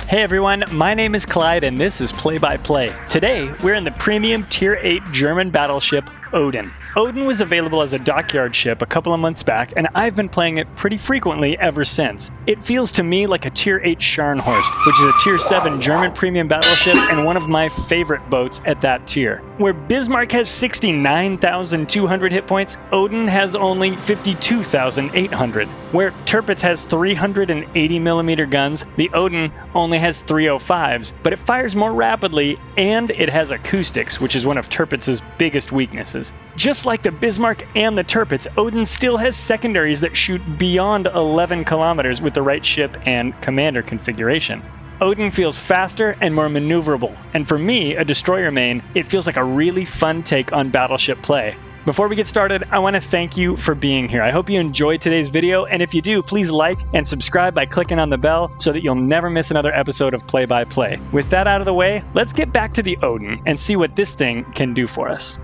Hey everyone, my name is Clyde and this is Play by Play. Today, we're in the premium Tier 8 German battleship Odin. Odin was available as a dockyard ship a couple of months back, and I've been playing it pretty frequently ever since. It feels to me like a Tier 8 Scharnhorst, which is a Tier 7 German premium battleship and one of my favorite boats at that tier. Where Bismarck has 69,200 hit points, Odin has only 52,800. Where Tirpitz has 380mm guns, the Odin only has 305s, but it fires more rapidly and it has acoustics, which is one of Tirpitz's biggest weaknesses. Just like the Bismarck and the Tirpitz, Odin still has secondaries that shoot beyond 11 kilometers with the right ship and commander configuration. Odin feels faster and more maneuverable, and for me, a destroyer main, it feels like a really fun take on battleship play. Before we get started, I want to thank you for being here. I hope you enjoyed today's video, and if you do, please like and subscribe by clicking on the bell so that you'll never miss another episode of Play by Play. With that out of the way, let's get back to the Odin and see what this thing can do for us.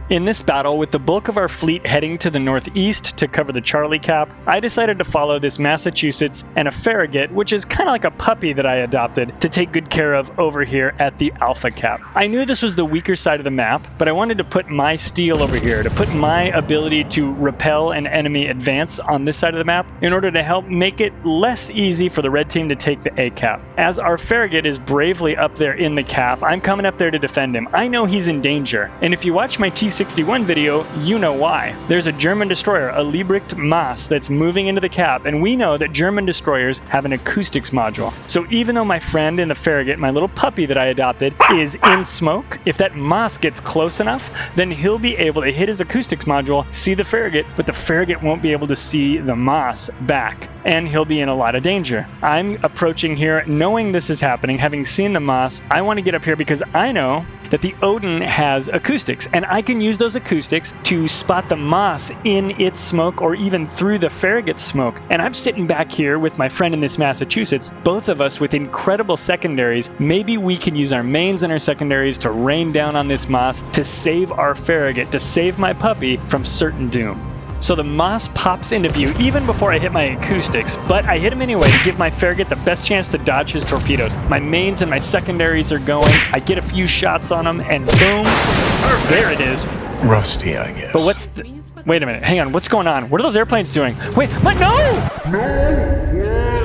In this battle, with the bulk of our fleet heading to the northeast to cover the Charlie Cap, I decided to follow this Massachusetts and a Farragut, which is kind of like a puppy that I adopted, to take good care of over here at the Alpha Cap. I knew this was the weaker side of the map, but I wanted to put my steel over here, to put my ability to repel an enemy advance on this side of the map in order to help make it less easy for the red team to take the A Cap. As our Farragut is bravely up there in the cap, I'm coming up there to defend him. I know he's in danger, and if you watch my T61 video, you know why. There's a German destroyer, a Liebrecht Maas, that's moving into the cap, and we know that German destroyers have an acoustics module. So even though my friend in the Farragut, my little puppy that I adopted, is in smoke, if that Maas gets close enough, then he'll be able to hit his acoustics module, see the Farragut, but the Farragut won't be able to see the Maas back, and he'll be in a lot of danger. I'm approaching here knowing this is happening, having seen the Maas. I want to get up here because I know that the Odin has acoustics, and I can use those acoustics to spot the Maas in its smoke or even through the Farragut's smoke. And I'm sitting back here with my friend in this Massachusetts, both of us with incredible secondaries. Maybe we can use our mains and our secondaries to rain down on this Maas to save our Farragut, to save my puppy from certain doom. So the Maas pops into view even before I hit my acoustics, but I hit him anyway to give my Farragut the best chance to dodge his torpedoes. My mains and my secondaries are going, I get a few shots on him, and boom, there it is. Rusty, I guess. But wait a minute, hang on, what's going on? What are those airplanes doing? Wait, what? No!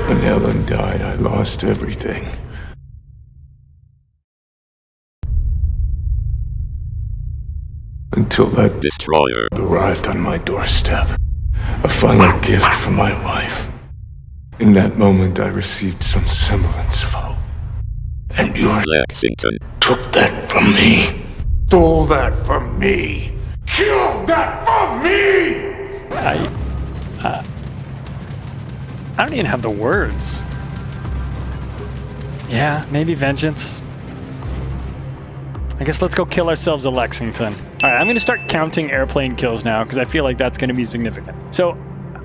When Ellen died, I lost everything. Until that destroyer arrived on my doorstep. A final gift from my wife. In that moment, I received some semblance of hope. And you Lexington took that from me. Stole that from me. Killed that from me! I don't even have the words. Yeah, maybe vengeance. I guess let's go kill ourselves a Lexington. Alright, I'm going to start counting airplane kills now because I feel like that's going to be significant. So,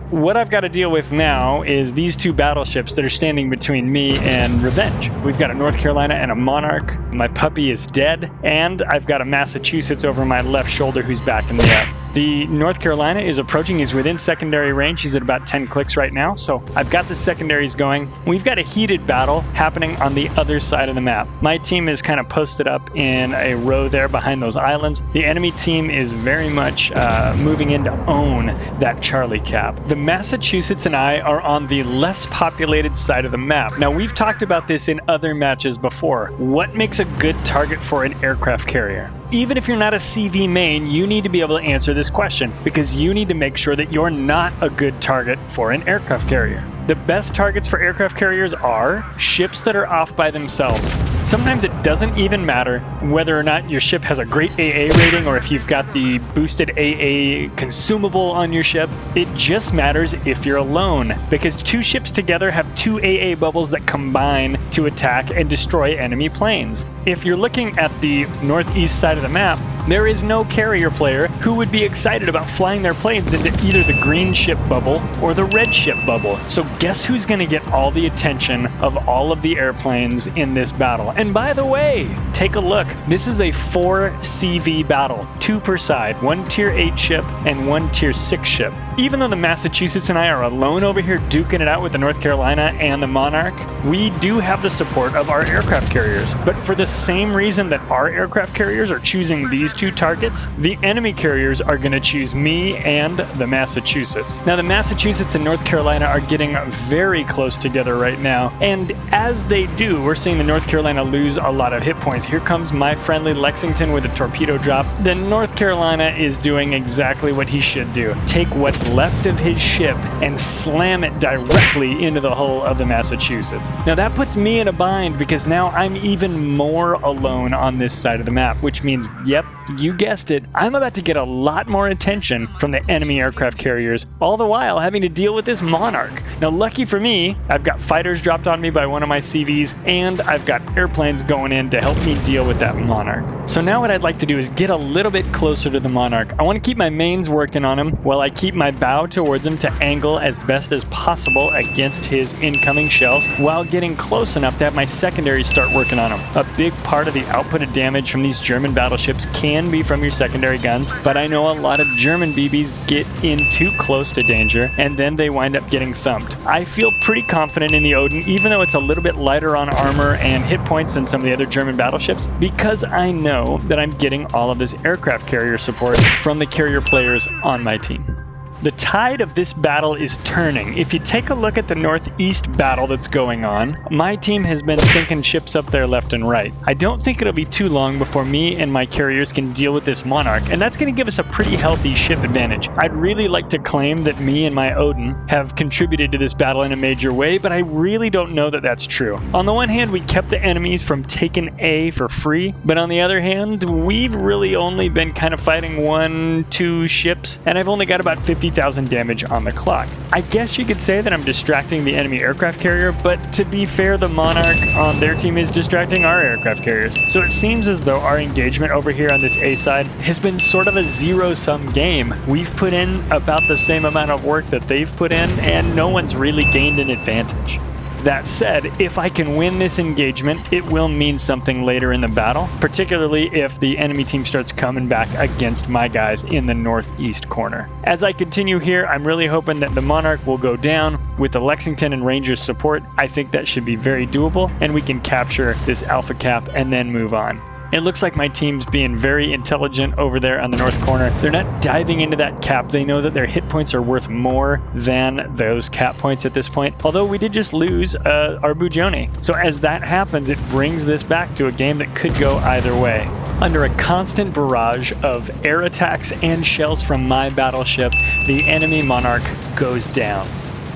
what I've got to deal with now is these two battleships that are standing between me and revenge. We've got a North Carolina and a Monarch. My puppy is dead, and I've got a Massachusetts over my left shoulder who's backing me up. The North Carolina is approaching. He's within secondary range. He's at about 10 clicks right now, so I've got the secondaries going. We've got a heated battle happening on the other side of the map. My team is kind of posted up in a row there behind those islands. The enemy team is very much moving in to own that Charlie Cap. The Massachusetts and I are on the less populated side of the map. Now, we've talked about this in other matches before. What makes a good target for an aircraft carrier? Even if you're not a CV main, you need to be able to answer this question because you need to make sure that you're not a good target for an aircraft carrier. The best targets for aircraft carriers are ships that are off by themselves. Sometimes it doesn't even matter whether or not your ship has a great AA rating or if you've got the boosted AA consumable on your ship. It just matters if you're alone, because two ships together have two AA bubbles that combine to attack and destroy enemy planes. If you're looking at the northeast side of the map, There is no carrier player who would be excited about flying their planes into either the green ship bubble or the red ship bubble. So guess who's going to get all the attention of all of the airplanes in this battle? And by the way, take a look. This is a 4 CV battle, 2 per side, 1 tier 8 ship and 1 tier 6 ship. Even though the Massachusetts and I are alone over here duking it out with the North Carolina and the Monarch, we do have the support of our aircraft carriers. But for the same reason that our aircraft carriers are choosing these 2 targets, the enemy carriers are going to choose me and the Massachusetts. Now, the Massachusetts and North Carolina are getting very close together right now, and as they do, we're seeing the North Carolina lose a lot of hit points. Here comes my friendly Lexington with a torpedo drop. The North Carolina is doing exactly what he should do. Take what's left of his ship and slam it directly into the hull of the Massachusetts. Now that puts me in a bind because now I'm even more alone on this side of the map, which means, yep, you guessed it, I'm about to get a lot more attention from the enemy aircraft carriers, all the while having to deal with this Monarch. Now lucky for me, I've got fighters dropped on me by one of my CVs, and I've got airplanes going in to help me deal with that Monarch. So now what I'd like to do is get a little bit closer to the Monarch. I want to keep my mains working on him while I keep my bow towards him to angle as best as possible against his incoming shells, while getting close enough to have my secondaries start working on him. A big part of the output of damage from these German battleships can be from your secondary guns, but I know a lot of German BBs get in too close to danger and then they wind up getting thumped. I feel pretty confident in the Odin, even though it's a little bit lighter on armor and hit points than some of the other German battleships, because I know that I'm getting all of this aircraft carrier support from the carrier players on my team. The tide of this battle is turning. If you take a look at the northeast battle that's going on, my team has been sinking ships up there left and right. I don't think it'll be too long before me and my carriers can deal with this Monarch, and that's going to give us a pretty healthy ship advantage. I'd really like to claim that me and my Odin have contributed to this battle in a major way, but I really don't know that that's true. On the one hand, we kept the enemies from taking A for free, but on the other hand, we've really only been kind of fighting 1-2 ships, and I've only got about 50,000 damage on the clock. I guess you could say that I'm distracting the enemy aircraft carrier, but to be fair, the Monarch on their team is distracting our aircraft carriers. So it seems as though our engagement over here on this A side has been sort of a zero-sum game. We've put in about the same amount of work that they've put in, and no one's really gained an advantage. That said, if I can win this engagement, it will mean something later in the battle, particularly if the enemy team starts coming back against my guys in the northeast corner. As I continue here, I'm really hoping that the Monarch will go down with the Lexington and Rangers support. I think that should be very doable, and we can capture this Alpha Cap and then move on. It looks like my team's being very intelligent over there on the north corner. They're not diving into that cap. They know that their hit points are worth more than those cap points at this point. Although we did just lose our Bujoni. So as that happens, it brings this back to a game that could go either way. Under a constant barrage of air attacks and shells from my battleship, the enemy Monarch goes down.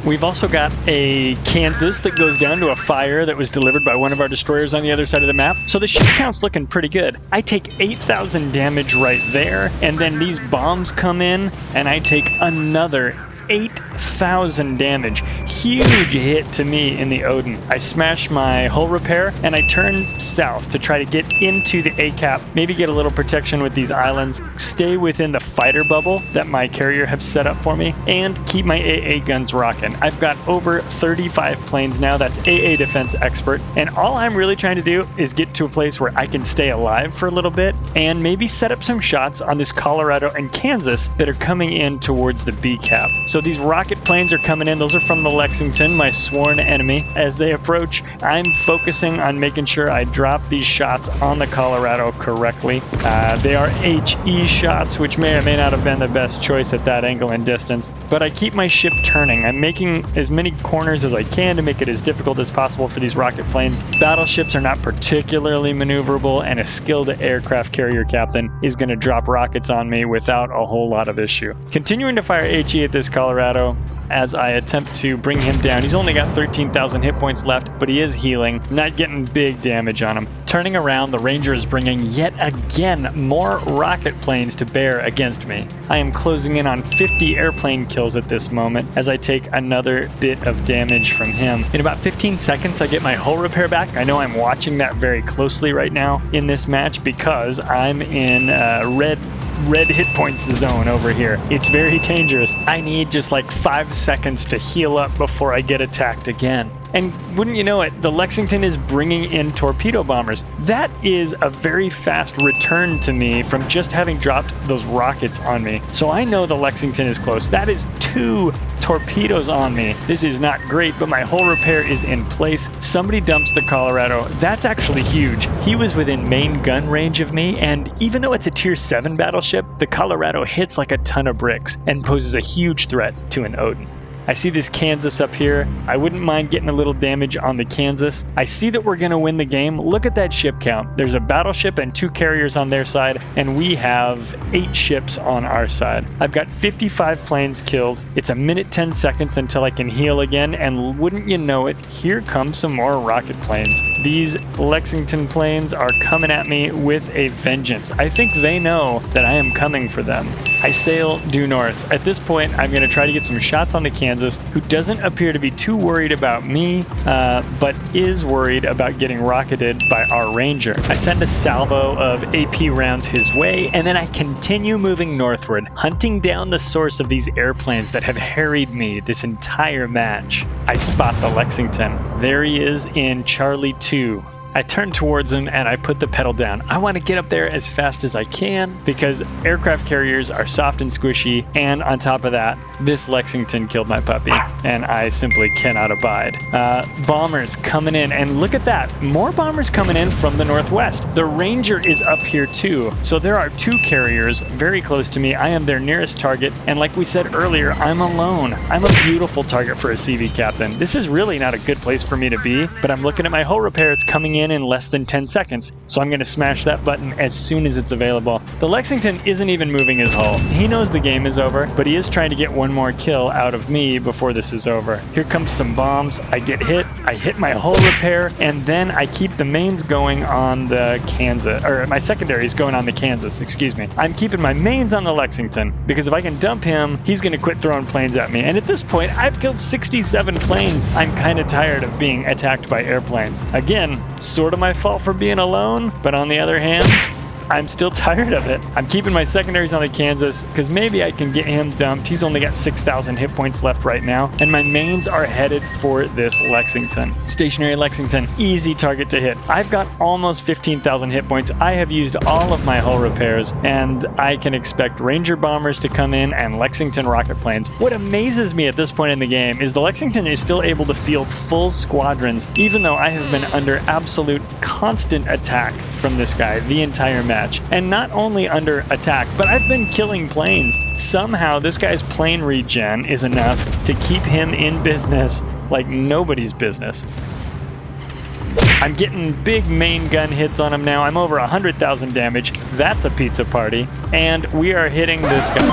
We've also got a Kansas that goes down to a fire that was delivered by one of our destroyers on the other side of the map. So the ship count's looking pretty good. I take 8,000 damage right there, and then these bombs come in, and I take another 8,000 damage. Huge hit to me in the Odin. I smash my hull repair and I turn south to try to get into the A cap, maybe get a little protection with these islands, stay within the fighter bubble that my carrier have set up for me, and keep my AA guns rocking. I've got over 35 planes now. That's AA Defense Expert, and all I'm really trying to do is get to a place where I can stay alive for a little bit and maybe set up some shots on this Colorado and Kansas that are coming in towards the B cap. So these rocket planes are coming in. Those are from the Lexington, my sworn enemy. As they approach, I'm focusing on making sure I drop these shots on the Colorado correctly. They are HE shots, which may or may not have been the best choice at that angle and distance, but I keep my ship turning. I'm making as many corners as I can to make it as difficult as possible for these rocket planes. Battleships are not particularly maneuverable, and a skilled aircraft carrier captain is going to drop rockets on me without a whole lot of issue. Continuing to fire HE at this Colorado as I attempt to bring him down. He's only got 13,000 hit points left, but he is healing. Not getting big damage on him. Turning around, the Ranger is bringing yet again more rocket planes to bear against me. I am closing in on 50 airplane kills at this moment as I take another bit of damage from him. In about 15 seconds, I get my hull repair back. I know I'm watching that very closely right now in this match because I'm in red hit points zone over here. It's very dangerous. I need just like 5 seconds to heal up before I get attacked again. And wouldn't you know it, the Lexington is bringing in torpedo bombers. That is a very fast return to me from just having dropped those rockets on me. So I know the Lexington is close. That is 2 torpedoes on me. This is not great, but my hull repair is in place. Somebody dumps the Colorado. That's actually huge. He was within main gun range of me, and even though it's a tier 7 battleship, the Colorado hits like a ton of bricks and poses a huge threat to an Odin. I see this Kansas up here. I wouldn't mind getting a little damage on the Kansas. I see that we're going to win the game. Look at that ship count. There's a battleship and 2 carriers on their side, and we have 8 ships on our side. I've got 55 planes killed. It's a minute 10 seconds until I can heal again, and wouldn't you know it, here come some more rocket planes. These Lexington planes are coming at me with a vengeance. I think they know that I am coming for them. I sail due north. At this point, I'm going to try to get some shots on the Kansas, who doesn't appear to be too worried about me, but is worried about getting rocketed by our Ranger. I send a salvo of AP rounds his way, and then I continue moving northward, hunting down the source of these airplanes that have harried me this entire match. I spot the Lexington. There he is in Charlie 2. I turn towards him and I put the pedal down. I want to get up there as fast as I can because aircraft carriers are soft and squishy, and on top of that, this Lexington killed my puppy and I simply cannot abide. Bombers coming in, and look at that, more bombers coming in from the northwest. The Ranger is up here too, so there are 2 carriers very close to me. I am their nearest target, and like we said earlier, I'm alone. I'm a beautiful target for a CV captain. This is really not a good place for me to be, but I'm looking at my hull repair. It's coming in less than 10 seconds, so I'm going to smash that button as soon as it's available. The Lexington isn't even moving his hull. He knows the game is over, but he is trying to get one more kill out of me before this is over. Here comes some bombs. I get hit. I hit my hull repair, and then I keep the mains going on the Kansas, or my secondary is going on the Kansas, excuse me. I'm keeping my mains on the Lexington, because if I can dump him, he's going to quit throwing planes at me. And at this point, I've killed 67 planes. I'm kind of tired of being attacked by airplanes. Again, sort of my fault for being alone, but on the other hand, I'm still tired of it. I'm keeping my secondaries on the Kansas because maybe I can get him dumped. He's only got 6,000 hit points left right now, and my mains are headed for this Lexington. Stationary Lexington, easy target to hit. I've got almost 15,000 hit points. I have used all of my hull repairs, and I can expect Ranger bombers to come in and Lexington rocket planes. What amazes me at this point in the game is the Lexington is still able to field full squadrons, even though I have been under absolute constant attack from this guy the entire match. And not only under attack, but I've been killing planes. Somehow this guy's plane regen is enough to keep him in business like nobody's business. I'm getting big main gun hits on him now. I'm over 100,000 damage. That's a pizza party. And we are hitting this guy.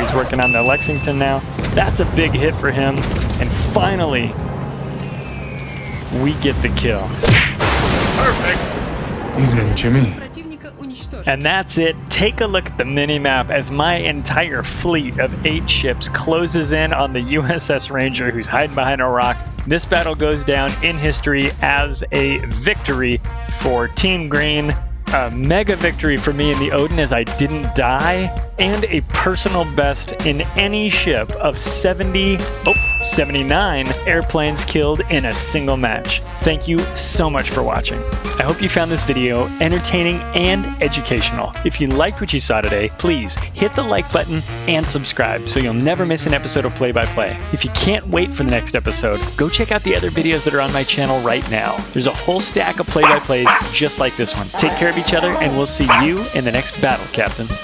He's working on the Lexington now. That's a big hit for him. And finally, we get the kill. Perfect. Evening, Jimmy. And that's it. Take a look at the mini-map as my entire fleet of 8 ships closes in on the USS Ranger, who's hiding behind a rock. This battle goes down in history as a victory for Team Green, a mega victory for me in the Odin as I didn't die, and a personal best in any ship of 79 airplanes killed in a single match. Thank you so much for watching. I hope you found this video entertaining and educational. If you liked what you saw today, please hit the like button and subscribe so you'll never miss an episode of Play by Play. If you can't wait for the next episode, go check out the other videos that are on my channel right now. There's a whole stack of play by plays just like this one. Take care of each other, and we'll see you in the next battle, Captains.